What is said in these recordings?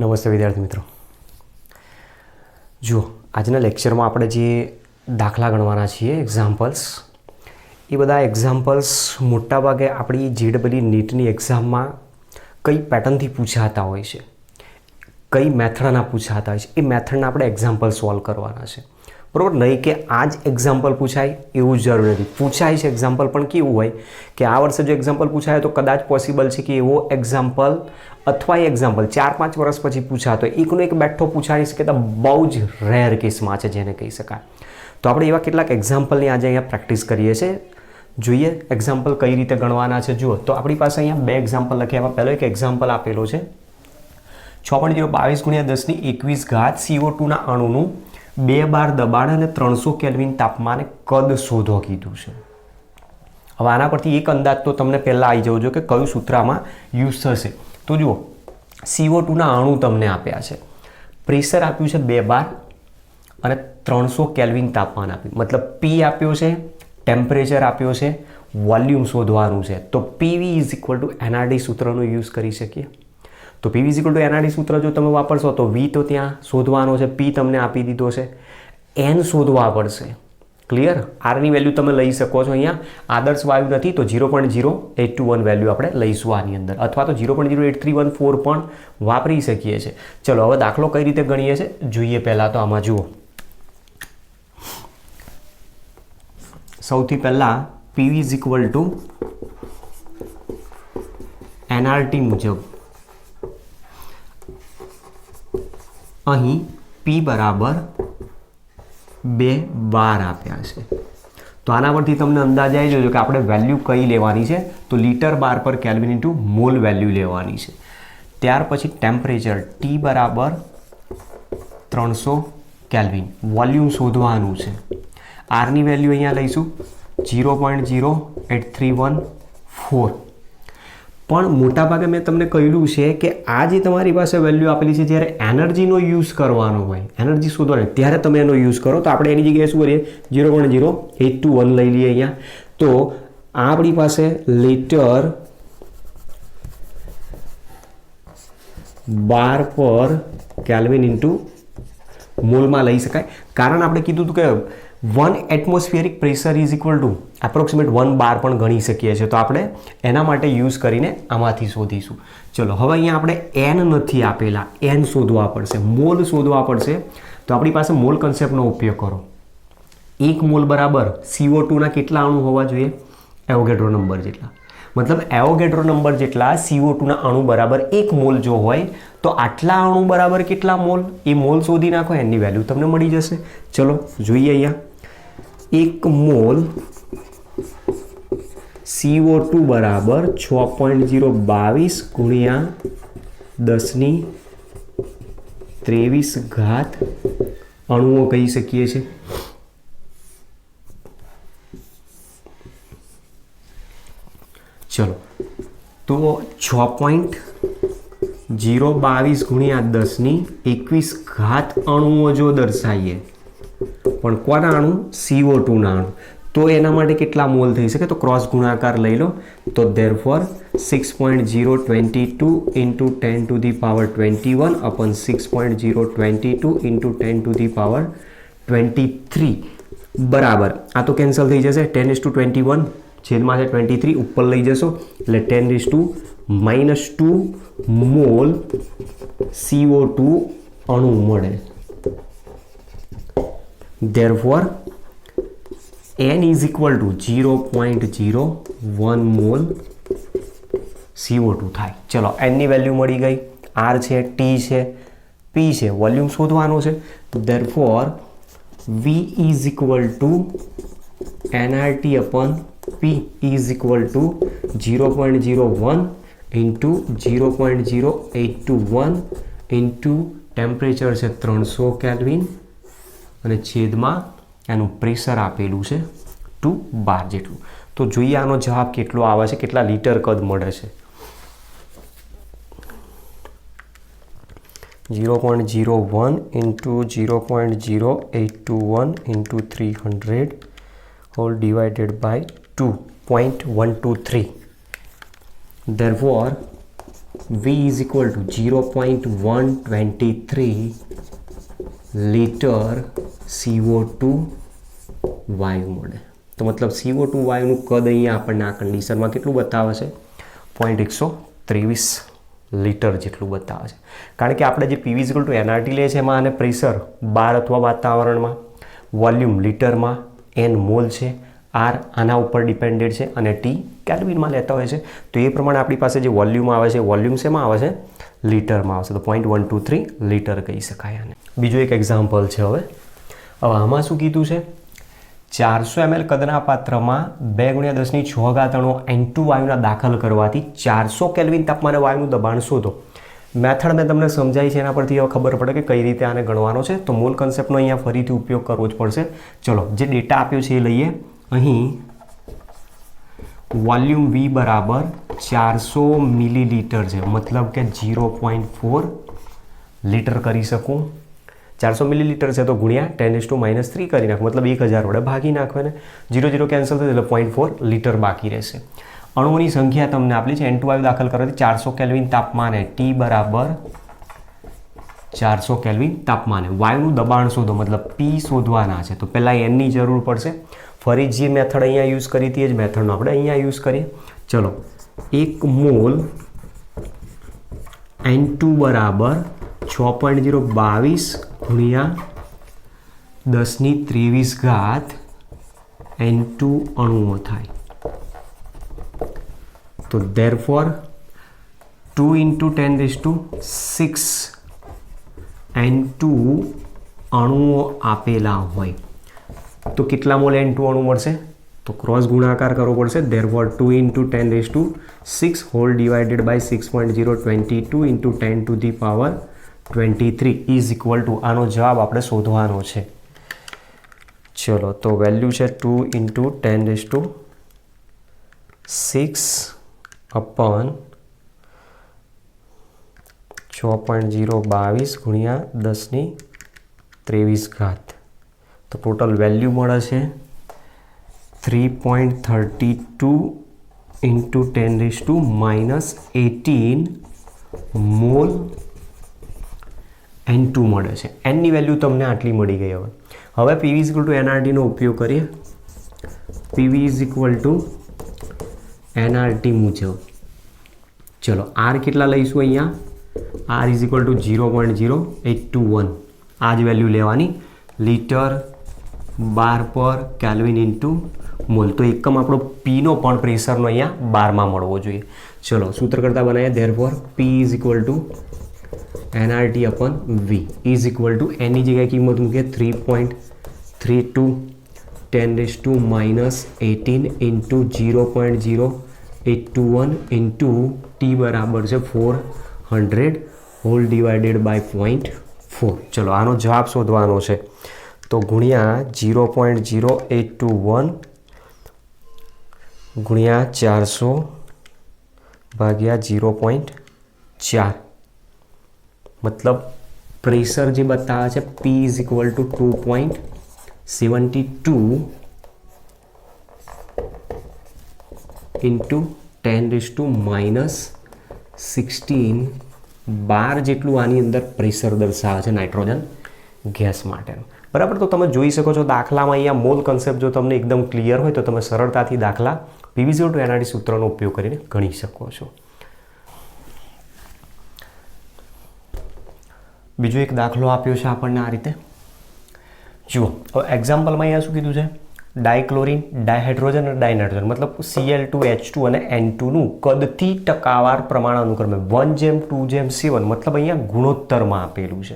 નમસ્તે વિદ્યાર્થી મિત્રો। જુઓ, આજના લેક્ચરમાં આપણે જે દાખલા ગણવાના છીએ એક્ઝામ્પલ્સ, એ બધા એક્ઝામ્પલ્સ મોટાભાગે આપણી JEE નીટની એક્ઝામમાં કઈ પેટર્નથી પૂછાતા હોય છે, કઈ મેથડના પૂછાતા હોય છે, એ મેથડના આપણે એક્ઝામ્પલ સોલ્વ કરવાના છે, બરાબર। નહીં કે આ જ એક્ઝામ્પલ પૂછાય એવું જરૂરી નથી। પૂછાય છે એક્ઝામ્પલ, પણ કેવું હોય કે આ વર્ષે જો એક્ઝામ્પલ પૂછાય તો કદાચ પોસિબલ છે કે એવો એક્ઝામ્પલ અથવા એ એક્ઝામ્પલ 4-5 વર્ષ પછી પૂછાતો હોય, એકનો એક બેઠો પૂછાઈ શકે તો બહુ જ રેર કેસમાં છે જેને કહી શકાય। તો આપણે એવા કેટલાક એક્ઝામ્પલની આજે અહીંયા પ્રેક્ટિસ કરીએ છીએ। જોઈએ એક્ઝામ્પલ કઈ રીતે ગણવાના છે। જુઓ તો આપણી પાસે અહીંયા બે એક્ઝામ્પલ લખ્યા। એમાં પહેલો એક એક્ઝામ્પલ આપેલો છે 6.022 × 10⁻21 CO2ના અણુનું 2 બાર દબાણ અને 300 કેલ્વિન તાપમાને કદ શોધો કીધું છે। હવે આના પરથી એક અંદાજ તો તમને પહેલાં આવી જવો જોઈએ કે કયું સૂત્ર આમાં યુઝ થશે। તો જુઓ, CO2ના અણુ તમને આપ્યા છે, પ્રેશર આપ્યું છે 2 બાર અને 300 કેલ્વિન તાપમાન આપ્યું, મતલબ P આપ્યો છે, ટેમ્પરેચર આપ્યો છે, વોલ્યુમ શોધવાનું છે। તો PV = NRD સૂત્રનો યુઝ કરી શકીએ। તો PV = NRD સૂત્ર જો તમે વાપરશો તો V તો ત્યાં શોધવાનો છે, P તમને આપી દીધો છે, N શોધવા પડશે। ક્લિયર? આરની વેલ્યુ તમે લઈ શકો છો। અહીંયા આદર્શ વાયુ નથી તો 0.0821 વેલ્યુ આપણે લઈશું આની અંદર, અથવા તો 0.08314 પણ વાપરી શકીએ છીએ। ચલો હવે દાખલો કઈ રીતે ગણીએ છીએ જોઈએ। પહેલાં તો આમાં જુઓ, સૌથી પહેલાં PV = NRT મુજબ અહીં P બરાબર 2 બાર આપ્યા છે। તો આના પરથી તમને અંદાજ આવી જજો કે આપણે વેલ્યુ કઈ લેવાની છે, તો લીટર બાર પર કેલ્વિન ઇન્ટુ મોલ વેલ્યુ લેવાની છે। ત્યાર પછી ટેમ્પરેચર T બરાબર 300 કેલ્વિન, વોલ્યુમ શોધવાનું છે। આરની વેલ્યુ અહીંયા લઈશું 0.08314। પણ મોટાભાગે મેં તમને કહ્યું છે કે આ જે તમારી પાસે વેલ્યુ આપેલી છે, જ્યારે એનર્જીનો યુઝ કરવાનો હોય, એનર્જી શોધવાની, ત્યારે તમે એનો યુઝ કરો। તો આપણે એની જગ્યાએ શું કરીએ, 0.0821 લઈ લઈએ અહીંયા। તો આપણી પાસે લીટર બાર પર કેલ્વિન ઇન્ટુ મોલમાં લઈ શકાય, કારણ આપણે કીધું હતું કે 1 એટમોસ્ફિયરિક પ્રેશર = એપ્રોક્સિમેટ 1 બાર પણ ગણી શકીએ છીએ। તો આપણે એના માટે યુઝ કરીને આમાંથી શોધીશું। ચલો હવે અહીંયા આપણે N નથી આપેલા, N શોધવા પડશે, મોલ શોધવા પડશે। તો આપણી પાસે મોલ કન્સેપ્ટનો ઉપયોગ કરો। 1 મોલ બરાબર CO2ના કેટલા અણુ હોવા જોઈએ? એવોગેડ્રો નંબર જેટલા, મતલબ એવોગેડ્રો નંબર જેટલા CO2ના અણુ બરાબર 1 મોલ જો હોય તો આટલા અણુ બરાબર કેટલા મોલ, એ મોલ શોધી નાખો, એની વેલ્યુ તમને મળી જશે। ચલો જોઈએ, અહીંયા 1 મોલ CO2 બરાબર 6.022 × 10⁻23 અણુઓ કહી શકીએ છીએ। ચલો તો 6.022 × 10⁻21 અણુઓ જો દર્શાવીએ, પણ કોના અણુ? CO2ના અણુ, તો એના માટે કેટલા મોલ થઈ શકે? તો ક્રોસ ગુણાકાર લઈ લો। તો ધેરફોર 6.022 × 10⁻21 upon 6.022 × 10⁻23 બરાબર, આ તો કેન્સલ થઈ જશે, 10⁻21 છેદમાં છે 23 ઉપર લઈ જશો એટલે 10⁻−2 મોલ CO2 અણુ મળે। Therefore N = 0.01 મોલ CO2 થાય। ચલો N ની વેલ્યુ મળી ગઈ, R છે, T છે, P છે, વોલ્યુમ શોધવાનો છે। Therefore V = NRT upon P = 0.01 × 0.0821 × temperature છે 300 કેલ્વિન અને છેદમાં એનું પ્રેશર આપેલું છે 2 બાર જેટલું। તો જોઈએ આનો જવાબ કેટલો આવે છે, કેટલા લીટર કદ મળે છે। 0.01 × 0.0821 × 300 whole divided by 2.123। Therefore V is equal two 0.123 litre CO2 વાયુ મળે. તો મતલબ CO2 વાયુનું કદ અહીંયા આપણને આ કન્ડિશનમાં કેટલું બતાવે છે? 0.123 લીટર જેટલું બતાવે છે. કારણ કે આપણે જે PV ઇઝ ટુ NRT લે છે એમાં આને પ્રેશર બાર અથવા વાતાવરણમાં, વોલ્યુમ લીટરમાં, N મોલ છે, R આના ઉપર ડિપેન્ડેડ છે અને T કેલ્વિનમાં લેતા હોય છે. તો એ પ્રમાણે આપણી પાસે જે વોલ્યુમ આવે છે, વોલ્યુમ શેમાં આવે છે? લીટરમાં આવશે. તો 0.123 લીટર કહી શકાય આને. બીજું એક એક્ઝામ્પલ છે. હવે આમાં શું કીધું છે? 400 ml કદના પાત્રમાં 2 × 10⁶ N2 વાયુના દાખલ કરવાથી 400 કેલ્વિન તાપમાને વાયુનું દબાણ શોધો. મેથડ મેં તમને સમજાવી છે, એના પરથી હવે ખબર પડે કે કઈ રીતે આને ગણવાનો છે. તો મોલ કન્સેપ્ટનો અહીંયા ફરીથી ઉપયોગ કરવો જ પડશે. ચલો, જે ડેટા આપ્યો છે એ લઈએ. અહીં વોલ્યુમ V બરાબર 400 મિલીલીટર છે, મતલબ કે 0.4 લીટર કરી શકું. 400 મિલીલીટર છે તો ગુણ્યા 10⁻³ કરી નાખો, મતલબ 1000 વડે ભાગી નાખો ને 0 કેન્સલ થશે એટલે 0.4 લીટર બાકી રહેશે. અણુઓની સંખ્યા તમને આપેલી છે. N2 વાયુ દાખલ કરવાથી 400 કેલ્વિન તાપમાને, T બરાબર 400 કેલ્વિન તાપમાને વાયુનું દબાણ શોધો, મતલબ P શોધવાના છે. તો પહેલાં Nની જરૂર પડશે. ફરી જે મેથડ અહીંયા યુઝ કરી હતી એ જ મેથડનો આપણે અહીંયા યુઝ કરીએ. ચલો, 1 મોલ N2 બરાબર 6.022 ગુણ્યા 10⁻23 N2 અણુઓ થાય. તો therefore 2 × 10⁶ N2 અણુઓ આપેલા હોય તો કેટલા મોલ N2 અણુ મળશે? તો ક્રોસ ગુણાકાર કરવો પડશે. therefore 2 × 10⁶ whole divided by 6.022 × 10⁻23 is equal to, આનો જવાબ આપણે શોધવાનો છે. ચલો, તો વેલ્યુ છે 2 × 10⁶ અપોન 6.022 ગુણ્યા 10⁻23. તો ટોટલ વેલ્યુ મળે છે 3.32 × 10⁻18 મોલ N2 મળે છે. Nની વેલ્યુ તમને આટલી મળી ગઈ. હવે PV is equal to NRT નો ઉપયોગ કરીએ. PV is equal to NRT મુજબ ચલો R કેટલા લઈશું? અહીંયા R ઇઝ ઇક્વલ ટુ 0.0821. આ જ વેલ્યુ લેવાની. લીટર બાર પર કેલ્વિન ઇન્ટુ મોલ. તો એકમ આપણો Pનો પણ પ્રેશરનો અહીંયા બારમાં મળવો જોઈએ. ચલો, સૂત્ર કરતા બનાવીએ. therefore P is equal to NRT upon V is equal to એની જગ્યાએ કિંમત મૂકીએ 3.32 10⁻18 ઇન્ટુ 0.0821 ઇન્ટુ T બરાબર છે 400 હોલ ડિવાઇડેડ બાય 0.4. ચલો, આનો જવાબ શોધવાનો છે. તો ગુણ્યા 0.0821 ગુણ્યા 400 ભાગ્યા 0.4, મતલબ પ્રેશર જે બતાવે છે P is equal two 2.72 into 10⁻16 બાર જેટલું આની અંદર પ્રેશર દર્શાવે છે નાઇટ્રોજન ગેસ માટેનું. બરાબર. તો તમે જોઈ શકો છો દાખલામાં અહીંયા મોલ કન્સેપ્ટ જો તમને એકદમ ક્લિયર હોય તો તમે સરળતાથી દાખલા PV is equal to NRT સૂત્રનો ઉપયોગ કરીને ગણી શકો છો. બીજો એક દાખલો આપ્યો છે આપણને આ રીતે. જુઓ, હવે એક્ઝામ્પલમાં અહીંયા શું કીધું છે? ડાયક્લોરિન, ડાયહાઇડ્રોજન અને ડાયનાઇટ્રોજન મતલબ Cl2, H2 અને N2નું કદથી ટકાવાર પ્રમાણ અનુક્રમે 1:2:7 મતલબ અહીંયા ગુણોત્તરમાં આપેલું છે.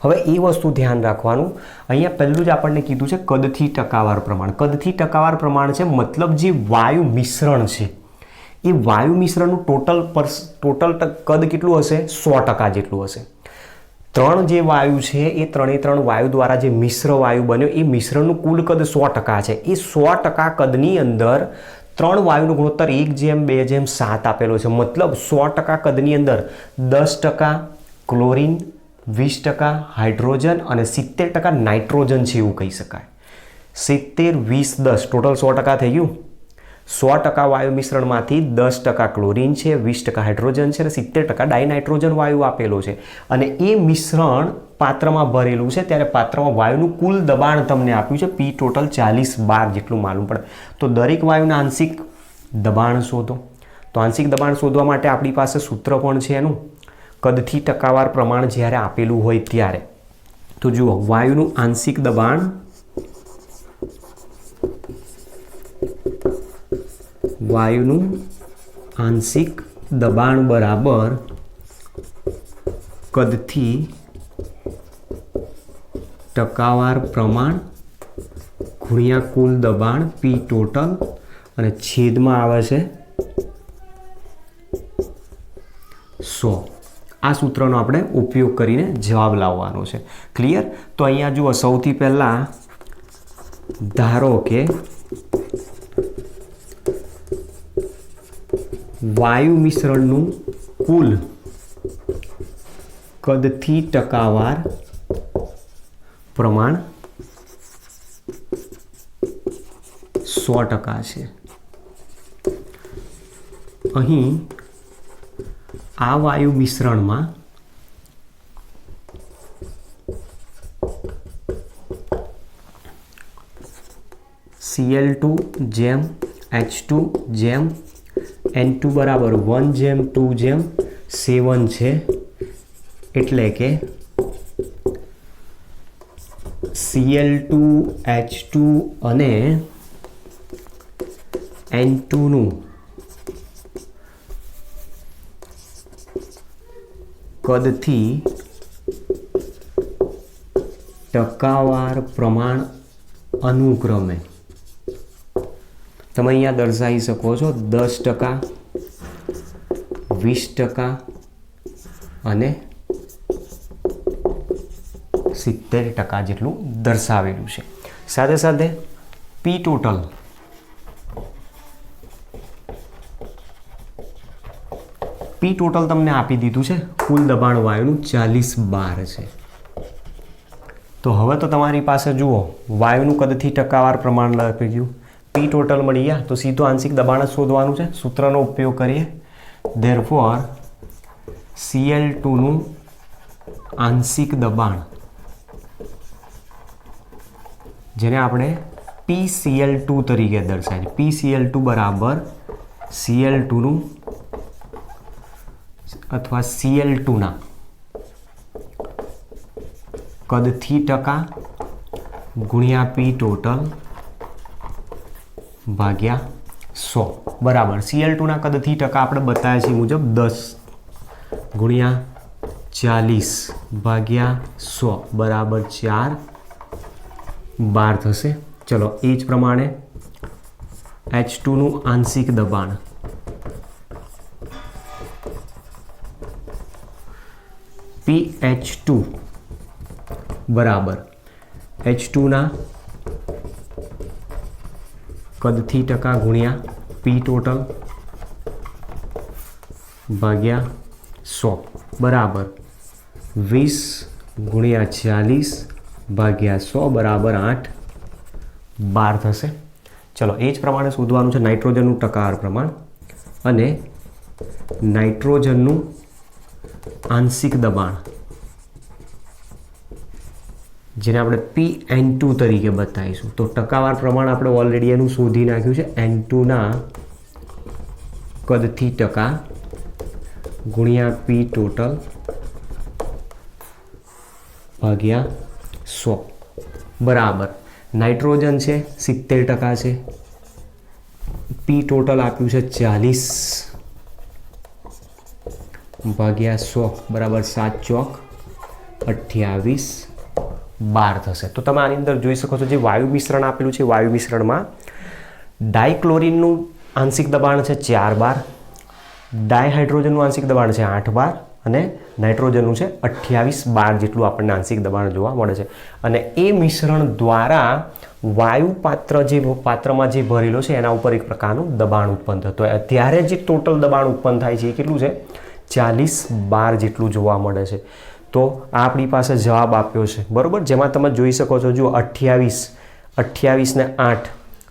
હવે એ વસ્તુ ધ્યાન રાખવાનું. અહીંયા પહેલું જ આપણને કીધું છે કદથી ટકાવાર પ્રમાણ. કદથી ટકાવાર પ્રમાણ છે મતલબ જે વાયુ મિશ્રણ છે એ વાયુ મિશ્રણનું ટોટલ કદ કેટલું હશે? 100% જેટલું હશે. ત્રણ જે વાયુ છે એ ત્રણ વાયુ દ્વારા જે મિશ્ર વાયુ બન્યો એ મિશ્રણનું કુલ કદ 100% છે. એ 100% કદની અંદર ત્રણ વાયુનો ગુણોત્તર 1:2:7 આપેલો છે. મતલબ 100% કદની અંદર 10% ક્લોરીન, 20% હાઇડ્રોજન અને 70% નાઇટ્રોજન છે એવું કહી શકાય. 70, 20, 10 ટોટલ 100% થઈ ગયું. 100% વાયુ મિશ્રણમાંથી 10% ક્લોરીન છે, 20% હાઇડ્રોજન છે અને 70% ડાયનાઇટ્રોજન વાયુ આપેલો છે અને એ મિશ્રણ પાત્રમાં ભરેલું છે ત્યારે પાત્રમાં વાયુનું કુલ દબાણ તમને આપ્યું છે પી ટોટલ 40 બાર જેટલું માલુમ પડે. તો દરેક વાયુના આંશિક દબાણ શોધો. તો આંશિક દબાણ શોધવા માટે આપણી પાસે સૂત્ર પણ છે એનું, કદથી ટકાવાર પ્રમાણ જ્યારે આપેલું હોય ત્યારે. તો જુઓ, વાયુનું આંશિક દબાણ બરાબર કદથી ટકાવાર પ્રમાણ ગુણ્યા કુલ દબાણ પી ટોટલ અને છેદમાં આવે છે 100. આ સૂત્રનો આપણે ઉપયોગ કરીને જવાબ લાવવાનો છે. ક્લિયર? તો અહીંયા જુઓ, સૌથી પહેલાં ધારો કે વાયુ મિશ્રણનું કુલ કદથી ટકાવાર પ્રમાણ 100% છે. અહીં આ વાયુ મિશ્રણમાં Cl2 જેમ H2 જેમ N2 બરાબર 1:2:7 છે. એટલે કે Cl2 H2 અને N2 નું કદથી ટકાવાર પ્રમાણ અનુક્રમે તમે અહીંયા દર્શાવી શકો છો 10%, 20% અને 70% જેટલું દર્શાવેલું છે. સાથે સાથે પી ટોટલ તમને આપી દીધું છે, કુલ દબાણ વાયુનું 40 બાર છે. તો હવે તો તમારી પાસે જુઓ, વાયુનું કદથી ટકાવાર પ્રમાણ લખી ગયું, પી ટોટલ મળી ગયા, તો સીધો આંશિક દબાણ જ શોધવાનું છે. સૂત્રનો ઉપયોગ કરીએ. ધેરફોર Cl2 નું આંશિક દબાણ, જેને આપણે PCl2 તરીકે દર્શાવીએ, PCl2 બરાબર Cl2 નું અથવા Cl2 ના કદથી ટકા ગુણ્યા પી ટોટલ ભાગ્યા 100 બરાબર Cl2 ના કદથી ટકા આપણે બતાવ્યા છે મુજબ 10 ગુણ્યા 40 ભાગ્યા 100 બરાબર 4/12 થશે. ચલો, એ જ પ્રમાણે H2 નું આંશિક દબાણ PH2 બરાબર H2 ના કદથી ટકા ગુણ્યા પી ટોટલ ભાગ્યા 100 બરાબર 20 ગુણ્યા 40 ભાગ્યા 100 બરાબર 8/12 થશે. ચલો, એ જ પ્રમાણે શોધવાનું છે નાઇટ્રોજનનું ટકાવાર પ્રમાણ અને નાઇટ્રોજનનું આંશિક દબાણ, જેને આપણે PN2 તરીકે બતાવીશું. તો ટકાવાર પ્રમાણ આપણે ઓલરેડી એનું શોધી નાખ્યું છે, N2 ના કદથી ટકા ગુણ્યા પી ટોટલ ભાગ્યા 100 બરાબર નાઇટ્રોજન છે 70% છે, પી ટોટલ આપ્યું છે 40 ભાગ્યા 100 બરાબર 7 ચોક 28/12 થશે. તો તમે આની અંદર જોઈ શકો છો, જે વાયુ મિશ્રણ આપેલું છે, વાયુ મિશ્રણમાં ડાયક્લોરિનનું આંશિક દબાણ છે 4 બાર, ડાયહાઇડ્રોજનનું આંશિક દબાણ છે 8 બાર અને નાઇટ્રોજનનું છે 28 બાર જેટલું આપણને આંશિક દબાણ જોવા મળે છે. અને એ મિશ્રણ દ્વારા વાયુ પાત્રમાં જે ભરેલો છે એના ઉપર એક પ્રકારનું દબાણ ઉત્પન્ન થતું હોય, ત્યારે જે ટોટલ દબાણ ઉત્પન્ન થાય છે એ કેટલું છે 40 બાર જેટલું જોવા મળે છે. તો આ આપણી પાસે જવાબ આપ્યો છે, બરોબર, જેમાં તમે જોઈ શકો છો, જુઓ 28 ને 8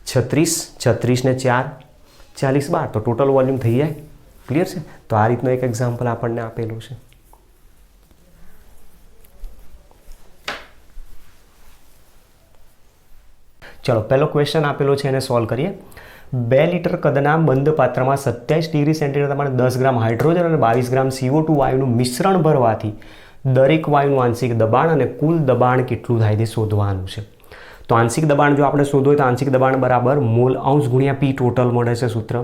36, 36 ને 4 40 બાર, તો ટોટલ વોલ્યુમ થઈ જાય. ક્લિયર છે? તો આ રીતનું એક એક્ઝામ્પલ આપણને આપેલું છે. ચલો પહેલો ક્વેશ્ચન આપેલો છે એને સોલ્વ કરીએ. 2 લીટર કદના બંધ પાત્રમાં 27 ડિગ્રી સેન્ટીગ્રેડ તાપમાને 10 ગ્રામ હાઇડ્રોજન અને 22 ગ્રામ CO2 વાયુનું મિશ્રણ ભરવાથી દરેક વાયુનું આંશિક દબાણ અને કુલ દબાણ કેટલું થાય તે શોધવાનું છે. તો આંશિક દબાણ જો આપણે શોધવું હોય તો આંશિક દબાણ બરાબર મોલ અંશ ગુણ્યા પી ટોટલ મળે છે સૂત્ર.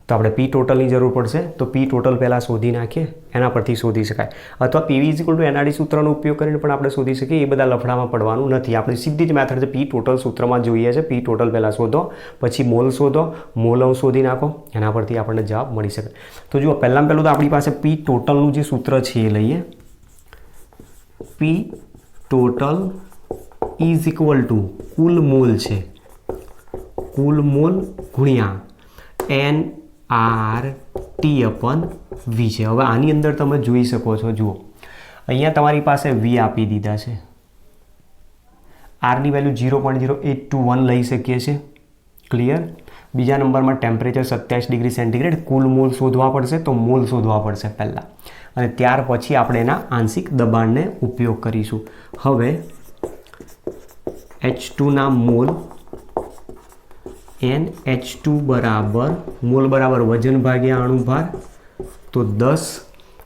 તો આપણે પી ટોટલની જરૂર પડશે. તો પી ટોટલ પહેલાં શોધી નાખીએ, એના પરથી શોધી શકાય. અથવા પીવી ઇઝ ઇક્વલ ટુ એનઆરડી સૂત્રનો ઉપયોગ કરીને પણ આપણે શોધી શકીએ. એ બધા લફડામાં પડવાનું નથી. આપણે સીધી જ મેથડ છે પી ટોટલ સૂત્રમાં જોઈએ છે. પી ટોટલ પહેલાં શોધો, પછી મોલ શોધો, મોલ અંશ શોધી નાખો, એના પરથી આપણને જવાબ મળી શકે. તો જુઓ પહેલાં તો આપણી પાસે પી ટોટલનું જે સૂત્ર છે એ લઈએ. પી total is equal two cool mall છે, કુલ મોલ ગુણ્યા એન આર ટી અપન વી છે. હવે આની અંદર તમે જોઈ શકો છો, જુઓ અહીંયા તમારી પાસે વી આપી દીધા છે. આરની વેલ્યુ 0.0821 લઈ શકીએ છીએ. ક્લિયર? બીજા નંબરમાં ટેમ્પરેચર 27 ડિગ્રી સેન્ટીગ્રેડ. કુલ મોલ શોધવા પડશે, તો મોલ શોધવા પડશે પહેલાં, અને ત્યાર પછી આપણે એના આંશિક દબાણને ઉપયોગ કરીશું. હવે H2ના મોલ NH2 બરાબર મોલ બરાબર વજન ભાગ્યા અણુભાર, તો 10,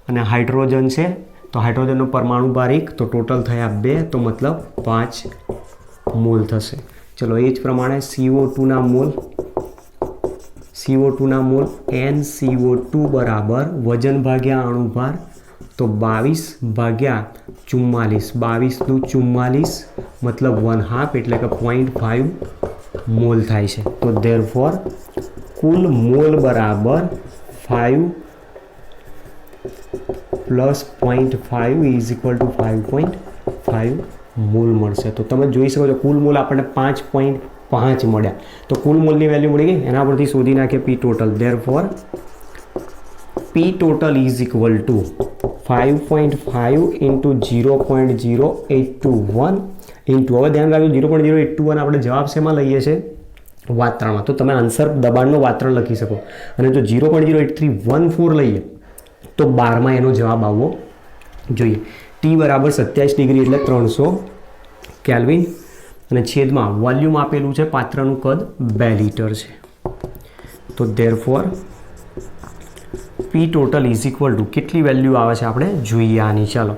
અને હાઇડ્રોજન છે તો હાઇડ્રોજનનો પરમાણુ ભાર 1, તો ટોટલ થયા 2, તો મતલબ 5 મોલ થશે. ચલો એ જ પ્રમાણે CO2ના મોલ NCO2 બરાબર વજન ભાગ્યા અણુભાર, તો 22 ભાગ્યા 44, 22 દુ 44 મતલબ 1/2 એટલે કે 0.5 મોલ થાય છે. તો ધેરફોર કુલ મોલ બરાબર 5 plus 0.5 is equal two 5.5 mall મળશે. તો તમે જોઈ શકો છો કુલ મોલ આપણને 5.5 મળ્યા. તો કુલ મોલની વેલ્યુ મળી ગઈ, એના પરથી શોધી નાખીએ પી total. Therefore P total is equal two 5.5 into 0.0821 into, હવે ધ્યાન રાખજો 0.0821 આપણે જવાબ શેમાં લઈએ છીએ? વાત્રણમાં. તો તમે આન્સર દબાણનો વાત્રણ લખી શકો. અને જો 0.08314 લઈએ તો 12માં એનો જવાબ આવવો જોઈએ. ટી બરાબર 27 ડિગ્રી એટલે 300 કેલ્વિન, અને છેદમાં વોલ્યુમ આપેલું છે, પાત્રનું કદ 2 લીટર છે. તો therefore P total is equal two કેટલી વેલ્યુ આવે છે આપણે જોઈએ આની. ચાલો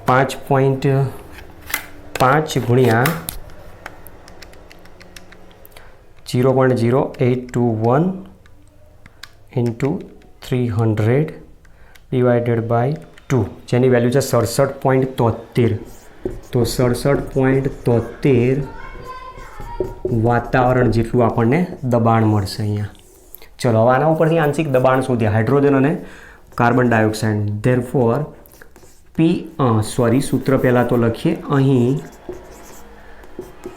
5.5 ગુણ્યા 0.0821 ઇન્ટુ 300 ડિવાઇડેડ બાય 2, જેની વેલ્યુ છે 67.73. તો 67.73 વાતાવરણ જેટલું આપણને દબાણ મળશે અહીંયા. ચલો હવે આના ઉપરથી આંશિક દબાણ શોધીએ, હાઇડ્રોજન અને કાર્બન ડાયોક્સાઇડ. ધેરફોર સૂત્ર પહેલાં તો લખીએ. અહીં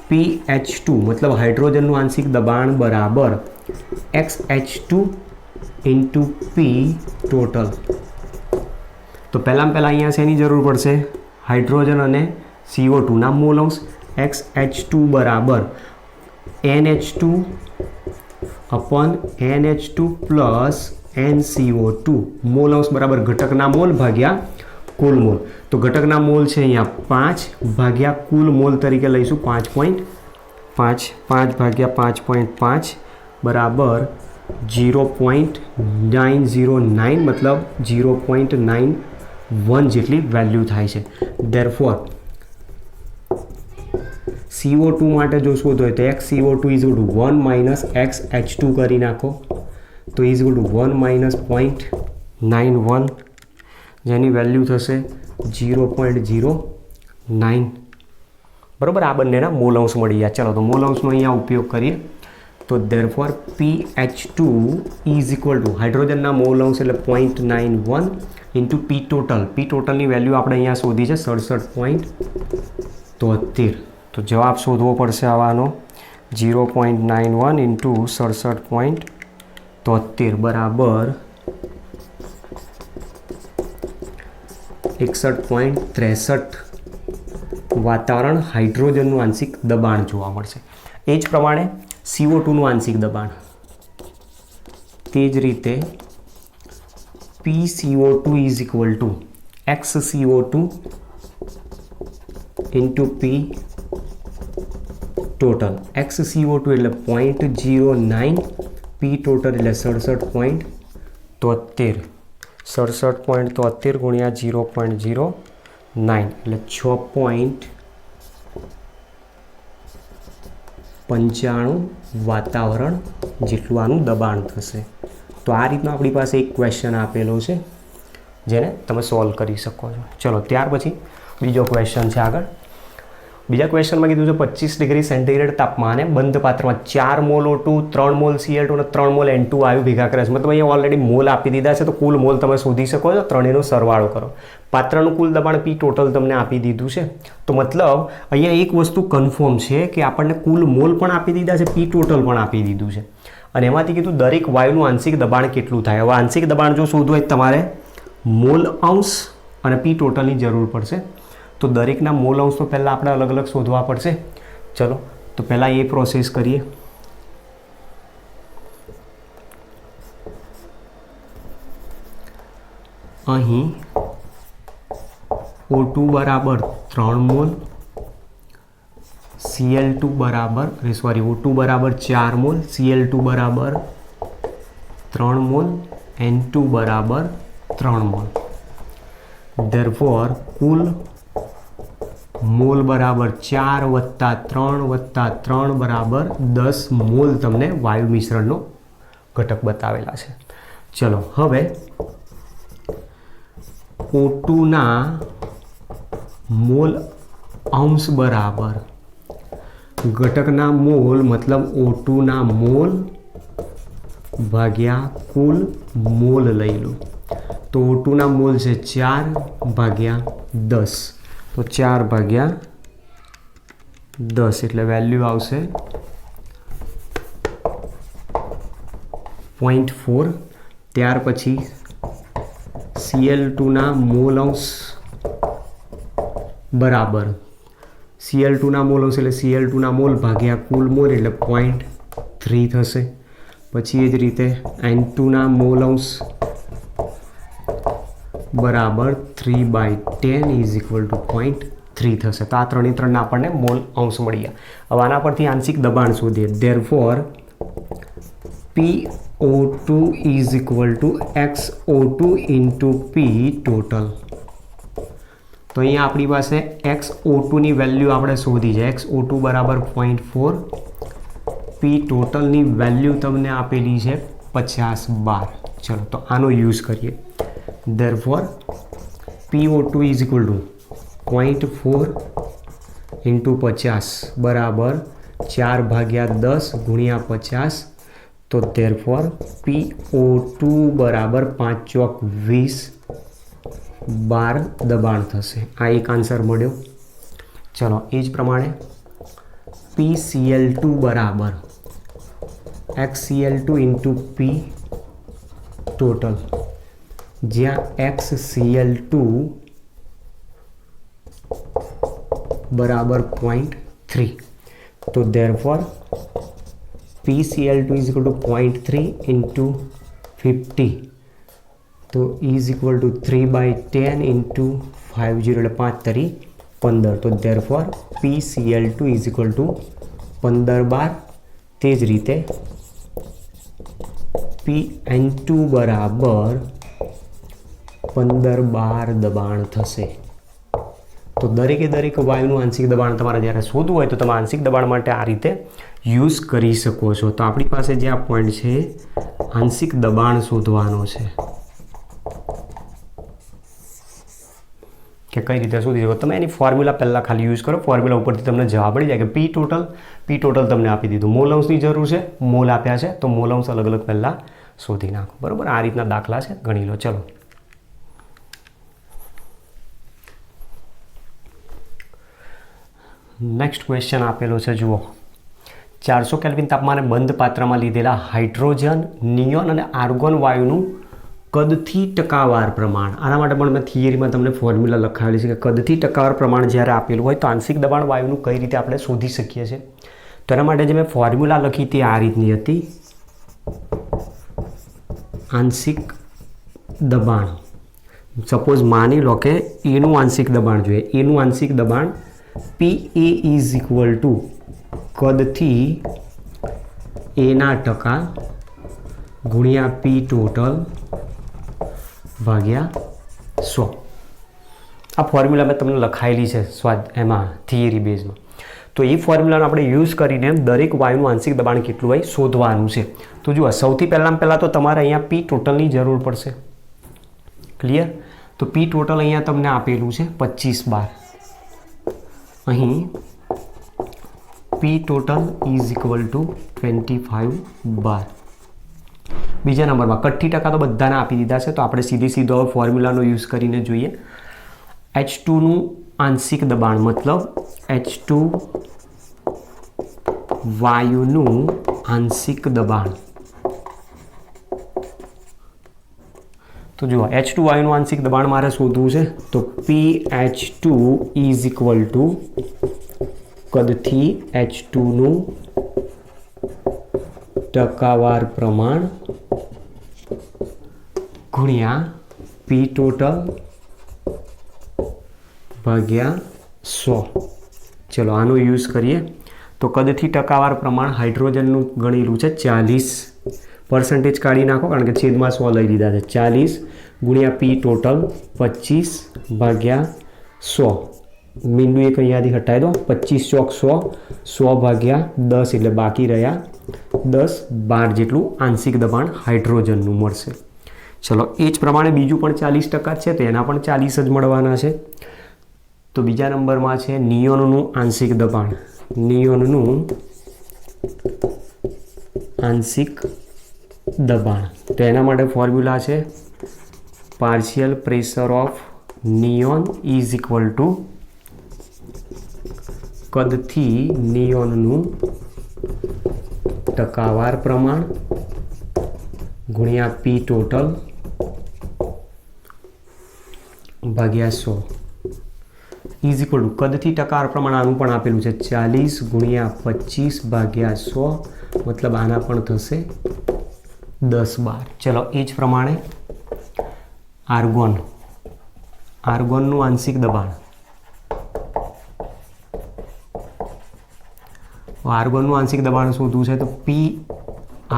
PH2 મતલબ હાઇડ્રોજનનું આંશિક દબાણ બરાબર XH2 ઇન્ટુ પી ટોટલ. તો પહેલાં અહીંયા શેની જરૂર પડશે? હાઇડ્રોજન અને CO2ના મોલ અંશ. XH2 બરાબર NH2 અપન NH2 plus NCO2. Mall અંશ બરાબર ઘટકના મોલ ભાગ્યા કુલ મોલ. તો ઘટકના મોલ છે અહીંયા 5 ભાગ્યા કુલ મોલ તરીકે લઈશું 5.5. 5 ભાગ્યા 5.5 બરાબર 0.909 મતલબ 0.91 જેટલી વેલ્યુ થાય છે. ધેરફોર CO2 માટે જો શોધો હોય તો XCO2 is equal two 1 minus XH2 કરી નાખો, તો ઇઝ ઇક્વલ ટુ 1 માઇનસ 0.91, જેની વેલ્યુ થશે 0.09. બરાબર, આ બંનેના મોલ અંશ મળી ગયા. ચાલો તો મોલ અંશનો અહીંયા ઉપયોગ કરીએ. તો therefore PH2 is equal to હાઇડ્રોજનના મોલ અંશ એટલે 0.91 ઇન્ટુ પી ટોટલ. પી ટોટલની વેલ્યુ આપણે અહીંયા શોધી છે 67.73. તો જવાબ શોધવો પડશે આવાનો 0.91 ઇન્ટુ 67.73 બરાબર 61.63 વાતાવરણ હાઇડ્રોજનનું આંશિક દબાણ જોવા મળશે. એ જ પ્રમાણે CO2નું આંશિક દબાણ. તે જ રીતે PCO2 is equal two XCO2 into P total. XCO2 એટલે 0.09, P ટોટલ એટલે 67.73. 67.73 ગુણ્યા 0.09 એટલે 6.95 વાતાવરણ જેટલું આનું દબાણ થશે. તો આ રીતનો આપણી પાસે એક ક્વેશ્ચન આપેલો છે જેને તમે સોલ્વ કરી શકો છો. ચલો ત્યાર પછી બીજો ક્વેશ્ચન છે આગળ. બીજા ક્વેશ્ચનમાં કીધું છે 25 ડિગ્રી સેન્ટીગ્રેડ તાપમાને બંધ પાત્રમાં 4 મોલ O2, 3 મોલ Cl2 અને 3 મોલ N2 વાયુ ભેગા કરે છે. મતલબ અહીંયા ઓલરેડી મોલ આપી દીધા છે, તો કુલ મોલ તમે શોધી શકો છો. ત્રણેયનો સરવાળો કરો. પાત્રનું કુલ દબાણ P ટોટલ તમને આપી દીધું છે. તો મતલબ અહીંયા એક વસ્તુ કન્ફર્મ છે કે આપણને કુલ મોલ પણ આપી દીધા છે, P ટોટલ પણ આપી દીધું છે. અને એમાંથી કીધું દરેક વાયુનું આંશિક દબાણ કેટલું થાય. હવે આંશિક દબાણ જો શોધવું હોય તમારે મોલ અંશ અને P ટોટલની જરૂર પડશે. તો દરેકના મોલ અંશ તો પહેલાં આપણે અલગ અલગ શોધવા પડશે. ચલો તો પહેલાં એ પ્રોસેસ કરીએ. અહીં O2 બરાબર 3 મોલ, Cl2 બરાબર O2 બરાબર 4 મોલ, Cl2 બરાબર 3 મોલ, N2 બરાબર 3 મોલ. Therefore કુલ મોલ બરાબર 4 વત્તા 3 વત્તા 3 બરાબર 10 મોલ તમને વાયુ મિશ્રણનો ઘટક બતાવેલા છે. ચલો હવે O2ના મોલ અંશ બરાબર ઘટકના મોલ મતલબ O2ના મોલ ભાગ્યા કુલ મોલ લઈ લો. તો O2ના મોલ છે 4 ભાગ્યા 10. તો 4 ભાગ્યા 10 એટલે વેલ્યુ આવશે 0.4. ત્યાર પછી Cl2ના મોલ અંશ બરાબર Cl2ના મોલ અંશ એટલે Cl2ના મોલ ભાગ્યા કુલ મોલ એટલે 0.3 થશે. પછી એ જ રીતે N2ના મોલ અંશ બરાબર 3/10 ઇઝ ઇક્વલ ટુ 0.3 થશે. તો આ ત્રણે ત્રણના આપણને મોલ અંશ મળી ગયા. હવે આના પરથી આંશિક દબાણ શોધીએ. Therefore PO2 is equal two XO2 into P total. તો અહીંયા આપણી પાસે XO2ની વેલ્યુ આપણે શોધી છે. XO2 બરાબર 0.4, P ટોટલની વેલ્યુ તમને આપેલી છે 50 બાર. ચલો તો આનો યુઝ કરીએ. Therefore PO2 is equal to 0.4 into 50 બરાબર 4 ભાગ્યા 10 ગુણ્યા 50. તો therefore PO2 બરાબર 5 ચોક 20 બાર દબાણ થશે. આ એક આન્સર મળ્યો. ચલો એ જ પ્રમાણે PCl2 બરાબર XCl2 into P ટોટલ, જ્યાં XCl2 બરાબર 0.3. તો therefore PCl2 is equal to 0.3 into 50. તો is equal to 3/10 into 50 એટલે 5 તરી 15. તો therefore PCl2 is equal to 15 બાર. તે જ રીતે PN2 બરાબર 15 બાર દબાણ થશે. તો દરેકે દરેક વાયુનું આંશિક દબાણ તમારે જ્યારે શોધવું હોય તો તમે આંશિક દબાણ માટે આ રીતે યુઝ કરી શકો છો. તો આપણી પાસે જે આ પોઈન્ટ છે આંશિક દબાણ શોધવાનો છે કે કઈ રીતે શોધી શકો. તમે એની ફોર્મ્યુલા પહેલાં ખાલી યુઝ કરો. ફોર્મ્યુલા ઉપરથી તમને જવાબ મળી જાય કે P ટોટલ તમને આપી દીધું. મોલ અંશની જરૂર છે, મોલ આપ્યા છે, તો મોલ અંશ અલગ અલગ પહેલાં શોધી નાખો. બરાબર, આ રીતના દાખલા છે, ગણી લો. ચલો નેક્સ્ટ ક્વેશ્ચન આપેલો છે, જુઓ. 400 કેલ્વિન તાપમાને બંધ પાત્રમાં લીધેલા હાઇડ્રોજન, નિયોન અને આર્ગોન વાયુનું કદથી ટકાવાર પ્રમાણ. આના માટે પણ મેં થિયરીમાં તમને ફોર્મ્યુલા લખાવેલી છે કે કદથી ટકાવાર પ્રમાણ જ્યારે આપેલું હોય તો આંશિક દબાણ વાયુનું કઈ રીતે આપણે શોધી શકીએ છીએ. તો એના માટે જે મેં ફોર્મ્યુલા લખી તે આ રીતની હતી. આંશિક દબાણ, સપોઝ માની લો કે એનું આંશિક દબાણ જોઈએ, એનું આંશિક દબાણ પી એ ઇઝ ઇક્વલ ટુ કદથી એના ટકા ગુણ્યા પી ટોટલ ભાગ્યા 100. આ ફોર્મ્યુલા મેં તમને લખાયેલી છે એમાં થિયરી બેઝમાં. તો એ ફોર્મ્યુલાનો આપણે યુઝ કરીને દરેક વાયુનું આંશિક દબાણ કેટલું હોય શોધવાનું છે. તો જુઓ, સૌથી પહેલાં તો તમારે અહીંયા પી ટોટલની જરૂર પડશે. ક્લિયર? તો પી ટોટલ અહીંયા તમને આપેલું છે 25 બાર. અહીં પી ટોટલ ઇઝ ઇક્વલ ટુ 25 બાર. બીજા નંબરમાં કઠ્ઠી ટકા તો બધાને આપી દીધા છે, તો આપણે સીધો હવે ફોર્મ્યુલાનો યુઝ કરીને જોઈએ. H2નું આંશિક દબાણ મતલબ H2 વાયુનું આંશિક દબાણ. તો જુઓ, H2 વાયુનું આંશિક દબાણ મારે શોધવું છે, તો PH2 ઇઝ ઇક્વલ ટુ કદથી H2નું ટકાવાર પ્રમાણ ગુણ્યા પી ટોટલ ભાગ્યા 100. ચલો આનો યુઝ કરીએ. તો કદથી ટકાવાર પ્રમાણ હાઇડ્રોજનનું ગણેલું છે 40%, કાઢી નાખો કારણ કે છેદમાં 100 લઈ લીધા છે. 40 ગુણ્યા પી ટોટલ 25 ભાગ્યા 100. મીંડું એક અહીંયાથી હટાવી દો. 25 ચોક 100, 100 ભાગ્યા 10 એટલે બાકી રહ્યા 10, 12 જેટલું આંશિક દબાણ હાઇડ્રોજનનું મળશે. ચલો એ જ પ્રમાણે બીજું પણ 40% છે, તો એના પણ 40 જ મળવાના છે. તો બીજા નંબરમાં છે નિયોનનું આંશિક દબાણ. નિયોનનું આંશિક દબાણ, તો એના માટે ફોર્મ્યુલા છે partial pressure of neon is equal to કદથી નિયોનનું ટકાવાર પ્રમાણ ગુણ્યા પી ટોટલ ભાગ્યા 100 ઇઝ ઇક્વલ ટુ કદથી ટકાવાર પ્રમાણ આનું પણ આપેલું છે 40 ગુણ્યા 25 ભાગ્યા 100, મતલબ આના પણ થશે 10 બાર. ચલો એ જ પ્રમાણે આર્ગોનનું આંશિક દબાણ. આર્ગોનનું આંશિક દબાણ શોધવું છે, તો P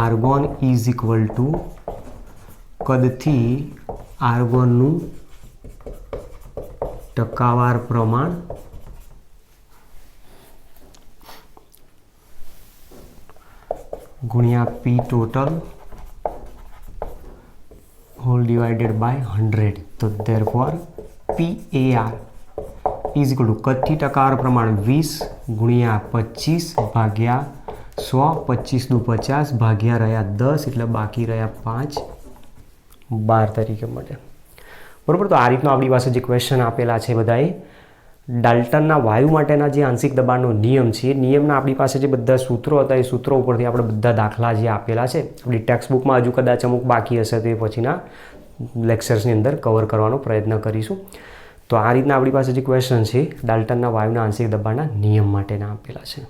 argon is equal to કદથી આર્ગોનનું ટકાવાર પ્રમાણ ગુણ્યા P total whole divided by 100. તો therefore PAR is equal to કદથી ટકાવાર પ્રમાણ 20 ગુણ્યા 25 ભાગ્યા 100, 25 દુ 50 ભાગ્યા રહ્યા 10 એટલે બાકી રહ્યા 5, 12 તરીકે મળે. બરાબર? તો આ રીતનો આપણી પાસે જે ક્વેશ્ચન આપેલા છે બધાએ ડાલ્ટનના વાયુ માટેના જે આંશિક દબાણનો નિયમ છે, એ નિયમના આપણી પાસે જે બધા સૂત્રો હતા, એ સૂત્રો ઉપરથી આપણે બધા દાખલા જે આપેલા છે આપણી ટેક્સ્ટ બુકમાં હજુ કદાચ અમુક બાકી હશે, તો એ પછીના લેક્ચર્સની અંદર કવર કરવાનો પ્રયત્ન કરીશું. તો આ રીતના આપણી પાસે જે ક્વેશ્ચન છે ડાલ્ટનના વાયુના આંશિક દબાણના નિયમ માટેના આપેલા છે.